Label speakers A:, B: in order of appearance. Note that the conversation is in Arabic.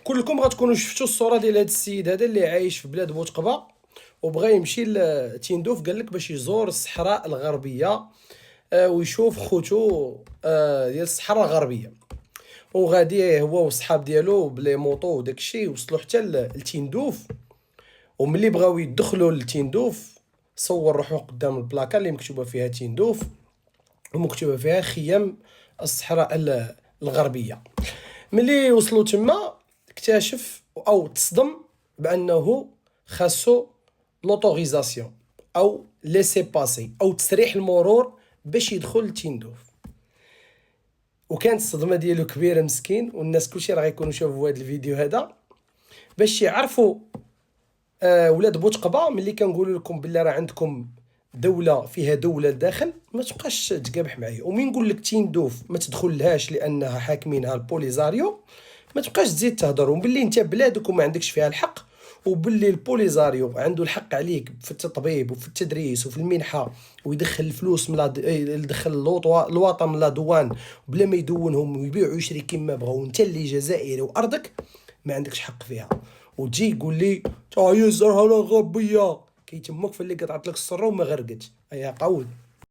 A: كلكم غتكونوا شفتوا الصوره ديال هذا السيد هذا اللي عايش في بلاد بوتقبه، وبغى يمشي لتيندوف. قال لك باش يزور الصحراء الغربيه، ويشوف خوتو ديال الصحراء الغربيه. وغادي هو والصحاب ديالو بلي موطو وداكشي، وصلوا حتى لتيندوف. وملي بغاو يدخلوا لتيندوف، صور روحو قدام البلاكه اللي مكتوبه فيها تيندوف، ومكتوبه فيها خيام الصحراء الغربيه. ملي وصلوا تما اكتشف او تصدم بانه خاصو لوتوريزاسيون او ليسي باسي او تسريح المرور باش يدخل لتيندوف. وكانت الصدمه ديالو كبيره مسكين، والناس كلشي راه غيكونوا شافوا هذا الفيديو هذا باش يعرفوا. ولاد بوتقبه ملي كنقول لكم بلي راه عندكم دوله فيها دوله لداخل، ما تبقاش تقابح معايا. ومين نقول لك تيندوف ما تدخلهاش لانها حاكمينها البوليزاريو، ما تبقاش تزيد تهضر. وباللي انت بلادك وما عندكش فيها الحق، وباللي البوليزاريو عنده الحق عليك في التطبيب وفي التدريس وفي المنحه، ويدخل الفلوس من يدخل الوطن من لا دوان بلا ما يدونهم، ويبيع ويشري كما بغا، وانت اللي جزائري وارضك ما عندكش حق فيها. وتجي يقول لي تا هي الزرهه الغربيه كيتمك في اللي قطعت لك السره وما غرقتش. ايا قول.